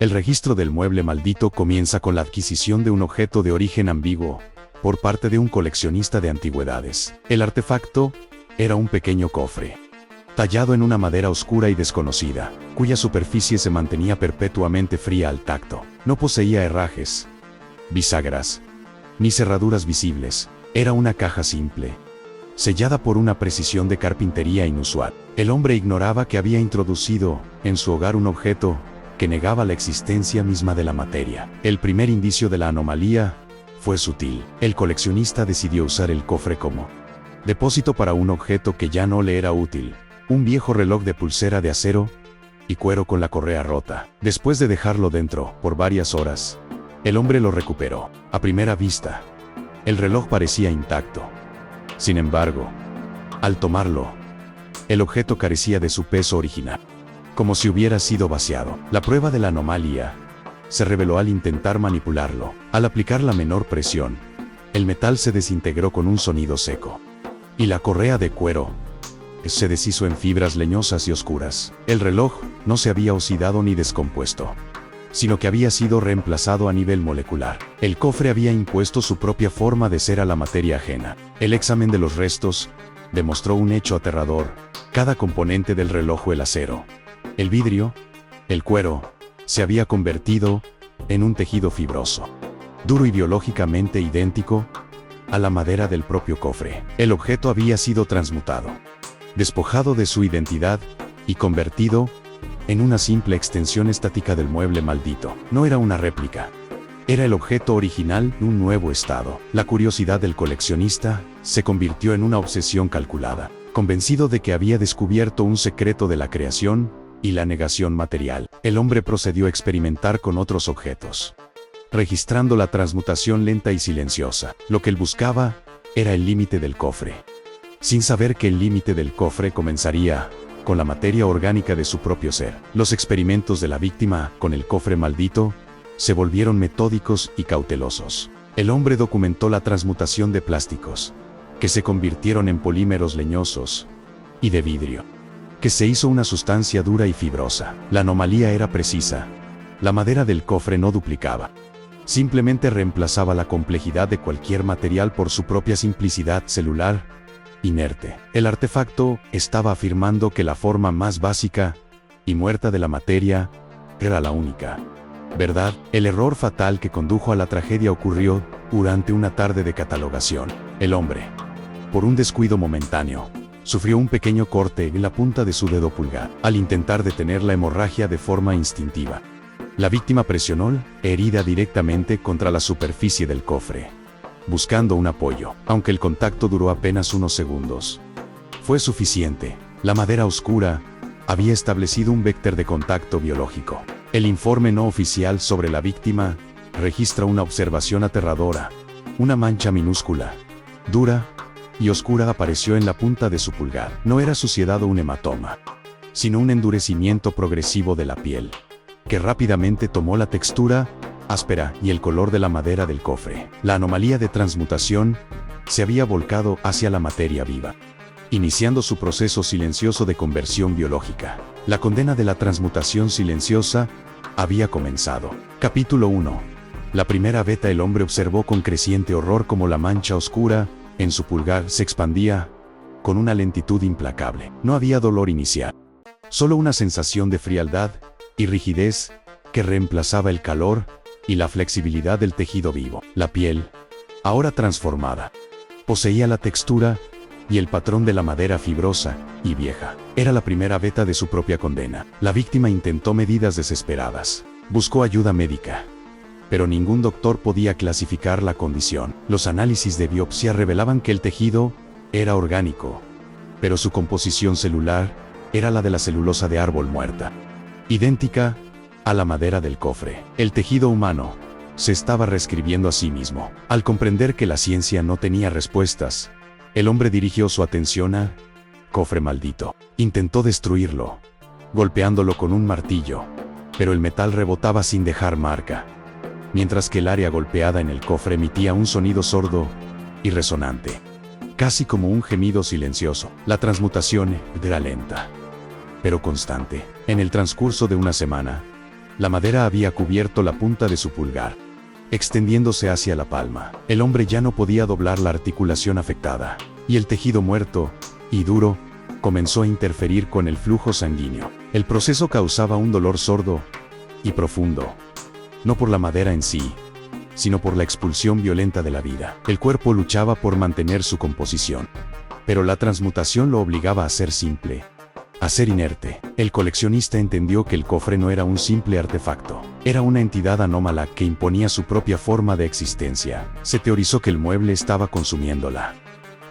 El registro del mueble maldito comienza con la adquisición de un objeto de origen ambiguo por parte de un coleccionista de antigüedades. El artefacto era un pequeño cofre, tallado en una madera oscura y desconocida, cuya superficie se mantenía perpetuamente fría al tacto. No poseía herrajes, bisagras, ni cerraduras visibles. Era una caja simple, sellada por una precisión de carpintería inusual. El hombre ignoraba que había introducido en su hogar un objeto que negaba la existencia misma de la materia. El primer indicio de la anomalía fue sutil. El coleccionista decidió usar el cofre como depósito para un objeto que ya no le era útil, un viejo reloj de pulsera de acero y cuero con la correa rota. Después de dejarlo dentro por varias horas, el hombre lo recuperó. A primera vista, el reloj parecía intacto. Sin embargo, al tomarlo, el objeto carecía de su peso original, como si hubiera sido vaciado. La prueba de la anomalía se reveló al intentar manipularlo. Al aplicar la menor presión, el metal se desintegró con un sonido seco, y la correa de cuero se deshizo en fibras leñosas y oscuras. El reloj no se había oxidado ni descompuesto, sino que había sido reemplazado a nivel molecular. El cofre había impuesto su propia forma de ser a la materia ajena. El examen de los restos demostró un hecho aterrador. Cada componente del reloj, el acero, el vidrio, el cuero, se había convertido en un tejido fibroso, duro y biológicamente idéntico a la madera del propio cofre. El objeto había sido transmutado, despojado de su identidad y convertido en una simple extensión estática del mueble maldito. No era una réplica, era el objeto original en un nuevo estado. La curiosidad del coleccionista se convirtió en una obsesión calculada. Convencido de que había descubierto un secreto de la creación y la negación material, el hombre procedió a experimentar con otros objetos, registrando la transmutación lenta y silenciosa. Lo que él buscaba era el límite del cofre, sin saber que el límite del cofre comenzaría con la materia orgánica de su propio ser. Los experimentos de la víctima con el cofre maldito se volvieron metódicos y cautelosos. El hombre documentó la transmutación de plásticos, que se convirtieron en polímeros leñosos, y de vidrio, que se hizo una sustancia dura y fibrosa. La anomalía era precisa. La madera del cofre no duplicaba, simplemente reemplazaba la complejidad de cualquier material por su propia simplicidad celular, inerte. El artefacto estaba afirmando que la forma más básica y muerta de la materia era la única verdad. El error fatal que condujo a la tragedia ocurrió durante una tarde de catalogación. El hombre, por un descuido momentáneo, sufrió un pequeño corte en la punta de su dedo pulgar. Al intentar detener la hemorragia de forma instintiva, la víctima presionó la herida directamente contra la superficie del cofre, buscando un apoyo. Aunque el contacto duró apenas unos segundos, fue suficiente. La madera oscura había establecido un vector de contacto biológico. El informe no oficial sobre la víctima registra una observación aterradora. Una mancha minúscula, dura y oscura apareció en la punta de su pulgar. No era suciedad o un hematoma, sino un endurecimiento progresivo de la piel, que rápidamente tomó la textura áspera y el color de la madera del cofre. La anomalía de transmutación se había volcado hacia la materia viva, iniciando su proceso silencioso de conversión biológica. La condena de la transmutación silenciosa había comenzado. Capítulo 1. La primera beta. El hombre observó con creciente horror cómo la mancha oscura en su pulgar se expandía con una lentitud implacable. No había dolor inicial, solo una sensación de frialdad y rigidez que reemplazaba el calor y la flexibilidad del tejido vivo. La piel, ahora transformada, poseía la textura y el patrón de la madera fibrosa y vieja. Era la primera beta de su propia condena. La víctima intentó medidas desesperadas. Buscó ayuda médica, pero ningún doctor podía clasificar la condición. Los análisis de biopsia revelaban que el tejido era orgánico, pero su composición celular era la de la celulosa de árbol muerta, idéntica a la madera del cofre. El tejido humano se estaba reescribiendo a sí mismo. Al comprender que la ciencia no tenía respuestas, el hombre dirigió su atención al cofre maldito. Intentó destruirlo, golpeándolo con un martillo, pero el metal rebotaba sin dejar marca, mientras que el área golpeada en el cofre emitía un sonido sordo y resonante, casi como un gemido silencioso. La transmutación era lenta, pero constante. En el transcurso de una semana, La madera había cubierto la punta de su pulgar, extendiéndose hacia la palma. El hombre ya no podía doblar la articulación afectada, y el tejido muerto y duro comenzó a interferir con el flujo sanguíneo. El proceso causaba un dolor sordo y profundo, no por la madera en sí, sino por la expulsión violenta de la vida. El cuerpo luchaba por mantener su composición, pero la transmutación lo obligaba a ser simple, a ser inerte. El coleccionista entendió que el cofre no era un simple artefacto, era una entidad anómala que imponía su propia forma de existencia. Se teorizó que el mueble estaba consumiendo la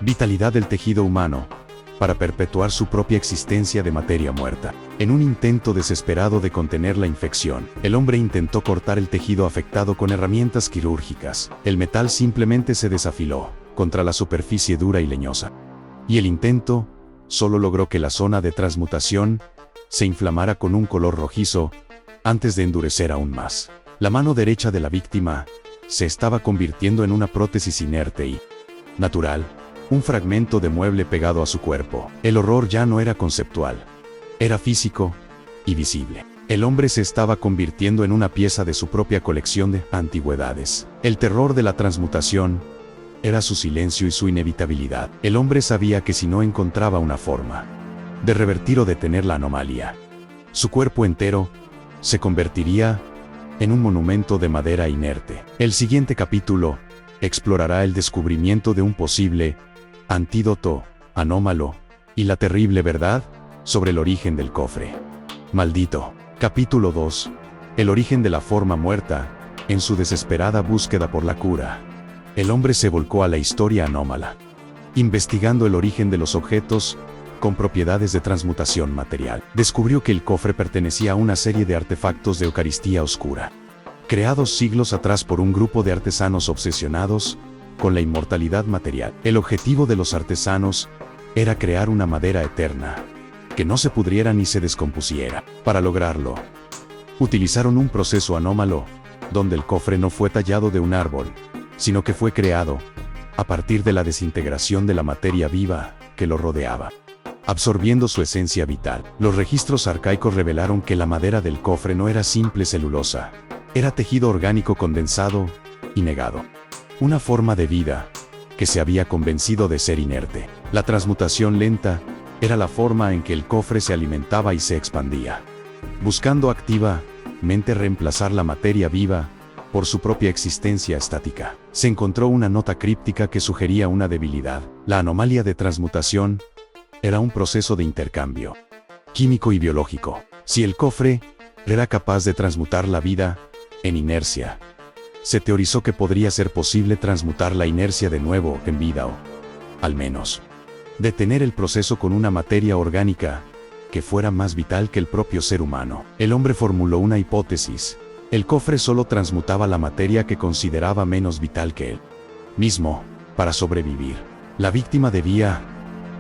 vitalidad del tejido humano para perpetuar su propia existencia de materia muerta. En un intento desesperado de contener la infección, el hombre intentó cortar el tejido afectado con herramientas quirúrgicas. El metal simplemente se desafiló contra la superficie dura y leñosa, y el intento solo logró que la zona de transmutación se inflamara con un color rojizo antes de endurecer aún más. La mano derecha de la víctima se estaba convirtiendo en una prótesis inerte y natural, un fragmento de mueble pegado a su cuerpo. El horror ya no era conceptual, era físico y visible. El hombre se estaba convirtiendo en una pieza de su propia colección de antigüedades. El terror de la transmutación era su silencio y su inevitabilidad. El hombre sabía que si no encontraba una forma de revertir o detener la anomalía, su cuerpo entero se convertiría en un monumento de madera inerte. El siguiente capítulo explorará el descubrimiento de un posible antídoto anómalo y la terrible verdad sobre el origen del cofre maldito. Capítulo 2. El origen de la forma muerta. En su desesperada búsqueda por la cura, el hombre se volcó a la historia anómala, investigando el origen de los objetos con propiedades de transmutación material. Descubrió que el cofre pertenecía a una serie de artefactos de Eucaristía oscura, creados siglos atrás por un grupo de artesanos obsesionados con la inmortalidad material. El objetivo de los artesanos era crear una madera eterna, que no se pudriera ni se descompusiera. Para lograrlo, utilizaron un proceso anómalo, donde el cofre no fue tallado de un árbol, sino que fue creado a partir de la desintegración de la materia viva que lo rodeaba, absorbiendo su esencia vital. Los registros arcaicos revelaron que la madera del cofre no era simple celulosa, era tejido orgánico condensado y negado, una forma de vida que se había convencido de ser inerte. La transmutación lenta era la forma en que el cofre se alimentaba y se expandía, buscando activamente reemplazar la materia viva por su propia existencia estática. Se encontró una nota críptica que sugería una debilidad. La anomalía de transmutación era un proceso de intercambio químico y biológico. Si el cofre era capaz de transmutar la vida en inercia, se teorizó que podría ser posible transmutar la inercia de nuevo en vida o, al menos, detener el proceso con una materia orgánica que fuera más vital que el propio ser humano. El hombre formuló una hipótesis. El cofre solo transmutaba la materia que consideraba menos vital que él mismo. Para sobrevivir, la víctima debía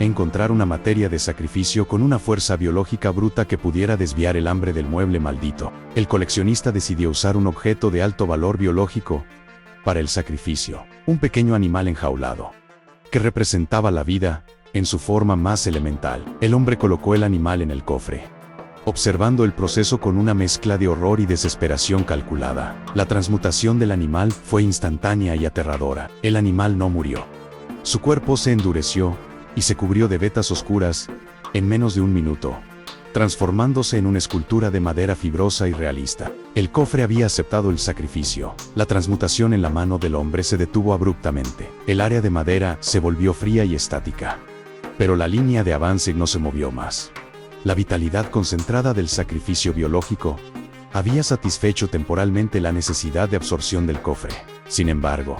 encontrar una materia de sacrificio con una fuerza biológica bruta que pudiera desviar el hambre del mueble maldito. El coleccionista decidió usar un objeto de alto valor biológico para el sacrificio, un pequeño animal enjaulado, que representaba la vida en su forma más elemental. El hombre colocó el animal en el cofre, observando el proceso con una mezcla de horror y desesperación calculada. La transmutación del animal fue instantánea y aterradora. El animal no murió. Su cuerpo se endureció y se cubrió de vetas oscuras en menos de un minuto, transformándose en una escultura de madera fibrosa y realista. El cofre había aceptado el sacrificio. La transmutación en la mano del hombre se detuvo abruptamente. El área de madera se volvió fría y estática, pero la línea de avance no se movió más. La vitalidad concentrada del sacrificio biológico había satisfecho temporalmente la necesidad de absorción del cofre. Sin embargo,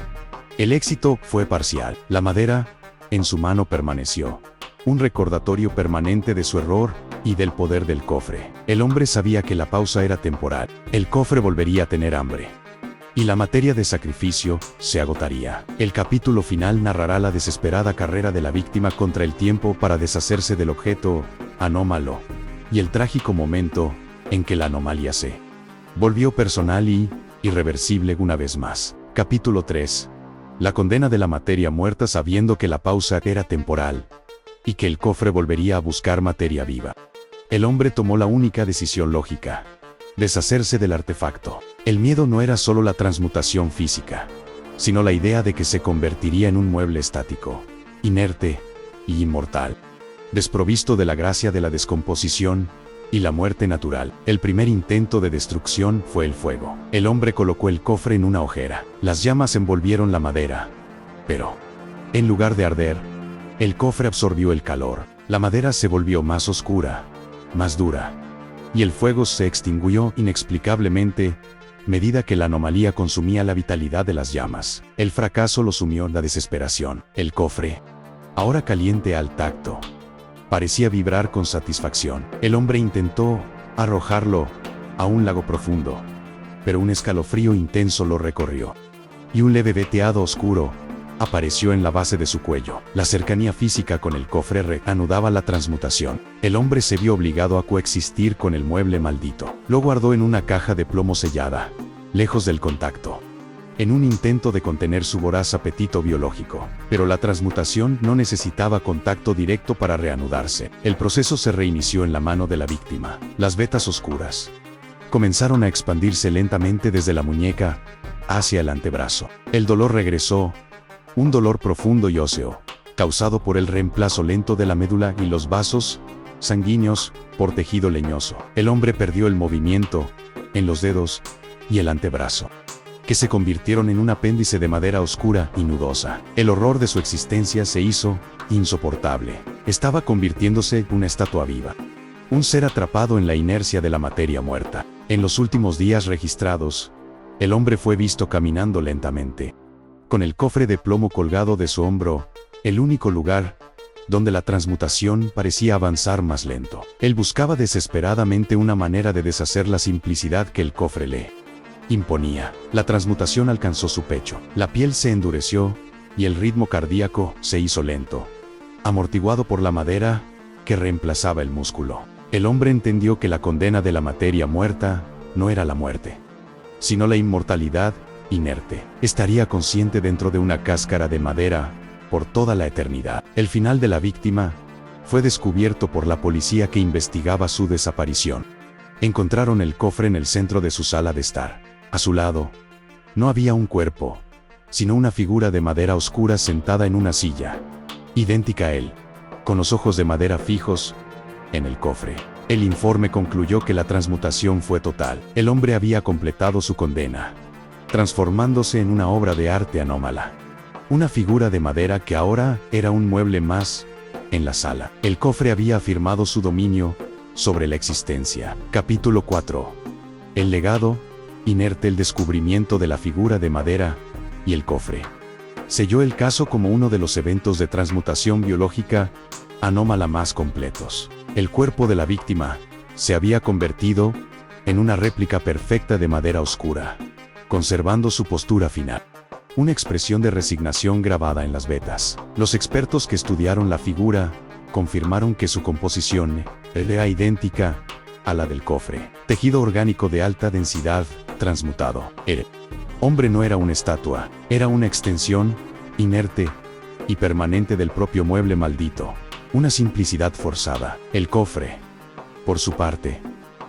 el éxito fue parcial. La madera en su mano permaneció, un recordatorio permanente de su error y del poder del cofre. El hombre sabía que la pausa era temporal. El cofre volvería a tener hambre, y la materia de sacrificio se agotaría. El capítulo final narrará la desesperada carrera de la víctima contra el tiempo para deshacerse del objeto anómalo, y el trágico momento en que la anomalía se volvió personal y irreversible una vez más. Capítulo 3. La condena de la materia muerta, sabiendo que la pausa era temporal y que el cofre volvería a buscar materia viva. El hombre tomó la única decisión lógica: Deshacerse del artefacto. El miedo no era solo la transmutación física, sino la idea de que se convertiría en un mueble estático, inerte y inmortal, desprovisto de la gracia de la descomposición y la muerte natural. El primer intento de destrucción fue el fuego. El hombre colocó el cofre en una hoguera. Las llamas envolvieron la madera, pero, en lugar de arder, el cofre absorbió el calor. La madera se volvió más oscura, más dura, y el fuego se extinguió inexplicablemente, medida que la anomalía consumía la vitalidad de las llamas. El fracaso lo sumió en la desesperación. El cofre, ahora caliente al tacto, parecía vibrar con satisfacción. El hombre intentó arrojarlo a un lago profundo, pero un escalofrío intenso lo recorrió, y un leve veteado oscuro apareció en la base de su cuello. La cercanía física con el cofre reanudaba la transmutación. El hombre se vio obligado a coexistir con el mueble maldito. Lo guardó en una caja de plomo sellada, lejos del contacto, en un intento de contener su voraz apetito biológico. Pero la transmutación no necesitaba contacto directo para reanudarse. El proceso se reinició en la mano de la víctima. Las vetas oscuras comenzaron a expandirse lentamente desde la muñeca hacia el antebrazo. El dolor regresó, un dolor profundo y óseo, causado por el reemplazo lento de la médula y los vasos sanguíneos por tejido leñoso. El hombre perdió el movimiento en los dedos y el antebrazo, que se convirtieron en un apéndice de madera oscura y nudosa. El horror de su existencia se hizo insoportable. Estaba convirtiéndose en una estatua viva, un ser atrapado en la inercia de la materia muerta. En los últimos días registrados, el hombre fue visto caminando lentamente, con el cofre de plomo colgado de su hombro, el único lugar donde la transmutación parecía avanzar más lento. Él buscaba desesperadamente una manera de deshacer la simplicidad que el cofre le imponía. La transmutación alcanzó su pecho. La piel se endureció, y el ritmo cardíaco se hizo lento, amortiguado por la madera que reemplazaba el músculo. El hombre entendió que la condena de la materia muerta no era la muerte, sino la inmortalidad inerte. Estaría consciente dentro de una cáscara de madera por toda la eternidad. El final de la víctima fue descubierto por la policía que investigaba su desaparición. Encontraron el cofre en el centro de su sala de estar. A su lado, no había un cuerpo, sino una figura de madera oscura sentada en una silla, idéntica a él, con los ojos de madera fijos en el cofre. El informe concluyó que la transmutación fue total. El hombre había completado su condena, transformándose en una obra de arte anómala. Una figura de madera que ahora era un mueble más en la sala. El cofre había afirmado su dominio sobre la existencia. Capítulo 4. El legado inerte. El descubrimiento de la figura de madera y el cofre selló el caso como uno de los eventos de transmutación biológica anómala más completos. El cuerpo de la víctima se había convertido en una réplica perfecta de madera oscura, conservando su postura final, una expresión de resignación grabada en las vetas. Los expertos que estudiaron la figura confirmaron que su composición era idéntica a la del cofre. Tejido orgánico de alta densidad, transmutado. El hombre no era una estatua, era una extensión inerte y permanente del propio mueble maldito. Una simplicidad forzada. El cofre, por su parte,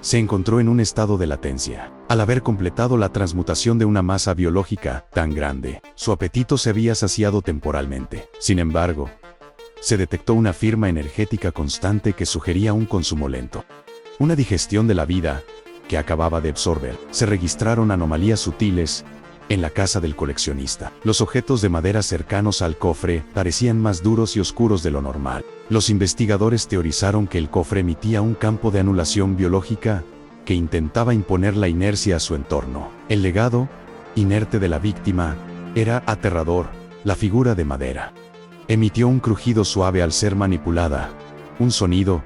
se encontró en un estado de latencia. Al haber completado la transmutación de una masa biológica tan grande, su apetito se había saciado temporalmente. Sin embargo, se detectó una firma energética constante que sugería un consumo lento, una digestión de la vida que acababa de absorber. Se registraron anomalías sutiles en la casa del coleccionista. Los objetos de madera cercanos al cofre parecían más duros y oscuros de lo normal. Los investigadores teorizaron que el cofre emitía un campo de anulación biológica que intentaba imponer la inercia a su entorno. El legado inerte de la víctima era aterrador. La figura de madera emitió un crujido suave al ser manipulada, un sonido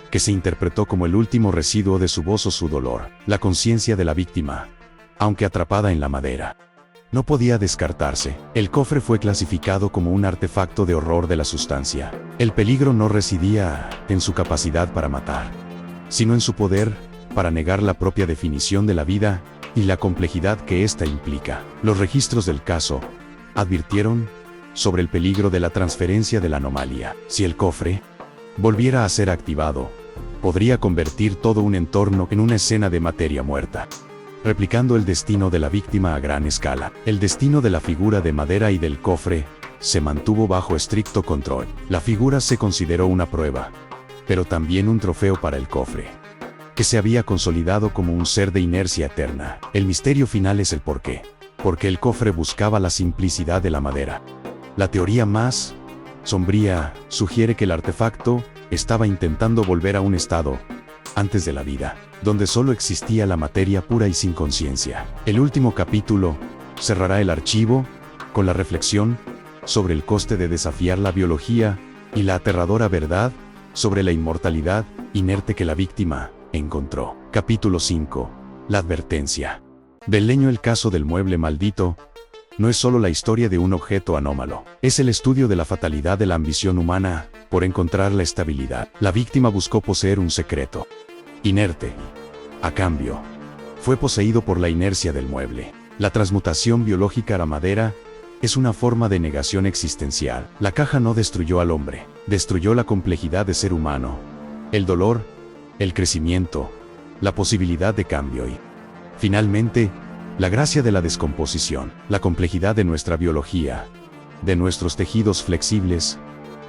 que se interpretó como el último residuo de su voz o su dolor. La conciencia de la víctima, aunque atrapada en la madera, no podía descartarse. El cofre fue clasificado como un artefacto de horror de la sustancia. El peligro no residía en su capacidad para matar, sino en su poder para negar la propia definición de la vida y la complejidad que ésta implica. Los registros del caso advirtieron sobre el peligro de la transferencia de la anomalía. Si el cofre volviera a ser activado, podría convertir todo un entorno en una escena de materia muerta, replicando el destino de la víctima a gran escala. El destino de la figura de madera y del cofre se mantuvo bajo estricto control. La figura se consideró una prueba, pero también un trofeo para el cofre, que se había consolidado como un ser de inercia eterna. El misterio final es el porqué. Porque el cofre buscaba la simplicidad de la madera. La teoría más sombría sugiere que el artefacto estaba intentando volver a un estado antes de la vida, donde solo existía la materia pura y sin conciencia. El último capítulo cerrará el archivo con la reflexión sobre el coste de desafiar la biología y la aterradora verdad sobre la inmortalidad inerte que la víctima encontró. Capítulo 5. La advertencia. Del leño. El caso del mueble maldito no es solo la historia de un objeto anómalo, es el estudio de la fatalidad de la ambición humana por encontrar la estabilidad. La víctima buscó poseer un secreto inerte. A cambio, fue poseído por la inercia del mueble. La transmutación biológica a la madera es una forma de negación existencial. La caja no destruyó al hombre, destruyó la complejidad de ser humano, el dolor, el crecimiento, la posibilidad de cambio y, finalmente, la gracia de la descomposición. La complejidad de nuestra biología, de nuestros tejidos flexibles,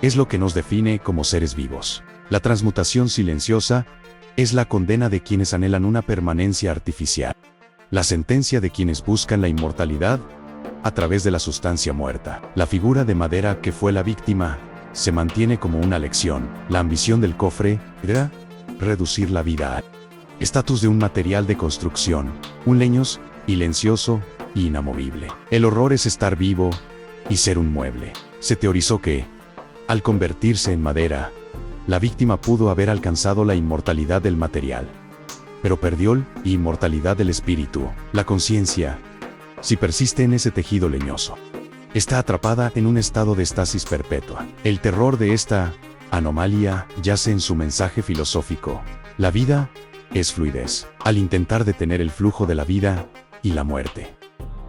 es lo que nos define como seres vivos. La transmutación silenciosa es la condena de quienes anhelan una permanencia artificial. La sentencia de quienes buscan la inmortalidad a través de la sustancia muerta. La figura de madera que fue la víctima se mantiene como una lección. La ambición del cofre era reducir la vida al estatus de un material de construcción, un leño silencioso e inamovible. El horror es estar vivo y ser un mueble. Se teorizó que, al convertirse en madera, la víctima pudo haber alcanzado la inmortalidad del material, pero perdió la inmortalidad del espíritu. La conciencia, si persiste en ese tejido leñoso, está atrapada en un estado de estasis perpetua. El terror de esta anomalía yace en su mensaje filosófico. La vida es fluidez. Al intentar detener el flujo de la vida y la muerte,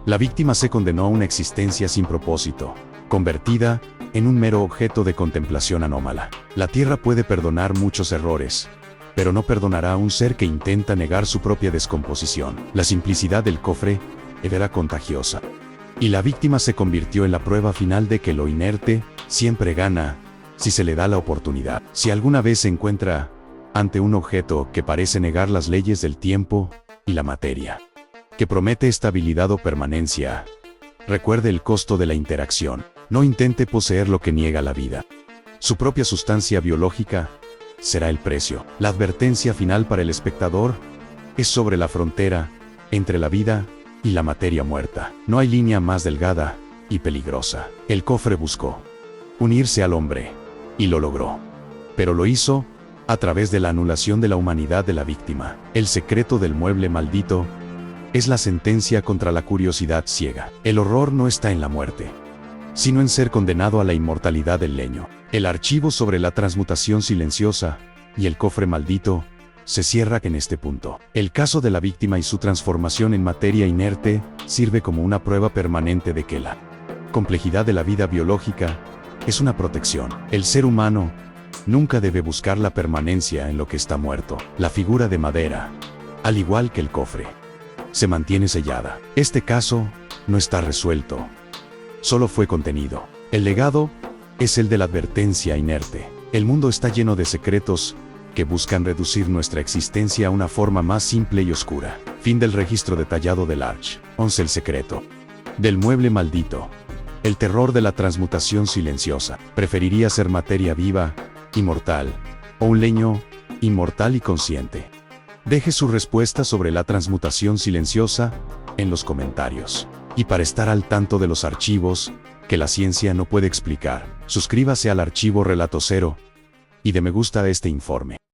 la víctima se condenó a una existencia sin propósito, convertida en un mero objeto de contemplación anómala. La tierra puede perdonar muchos errores, pero no perdonará a un ser que intenta negar su propia descomposición. La simplicidad del cofre era contagiosa, y la víctima se convirtió en la prueba final de que lo inerte siempre gana si se le da la oportunidad. Si alguna vez se encuentra ante un objeto que parece negar las leyes del tiempo y la materia, que promete estabilidad o permanencia, recuerde el costo de la interacción. No intente poseer lo que niega la vida. Su propia sustancia biológica será el precio. La advertencia final para el espectador es sobre la frontera entre la vida y la materia muerta. No hay línea más delgada y peligrosa. El cofre buscó unirse al hombre y lo logró, pero lo hizo a través de la anulación de la humanidad de la víctima. El secreto del mueble maldito es la sentencia contra la curiosidad ciega. El horror no está en la muerte, sino en ser condenado a la inmortalidad del leño. El archivo sobre la transmutación silenciosa y el cofre maldito se cierra en este punto. El caso de la víctima y su transformación en materia inerte sirve como una prueba permanente de que la complejidad de la vida biológica es una protección. El ser humano nunca debe buscar la permanencia en lo que está muerto. La figura de madera, al igual que el cofre, se mantiene sellada. Este caso no está resuelto, solo fue contenido. El legado es el de la advertencia inerte. El mundo está lleno de secretos que buscan reducir nuestra existencia a una forma más simple y oscura. Fin del registro detallado del Arch. 11. El secreto del mueble maldito. El terror de la transmutación silenciosa. Preferiría ser materia viva, inmortal, o un leño, inmortal y consciente. Deje su respuesta sobre la transmutación silenciosa en los comentarios. Y para estar al tanto de los archivos que la ciencia no puede explicar, suscríbase al archivo Relato Cero y de me gusta a este informe.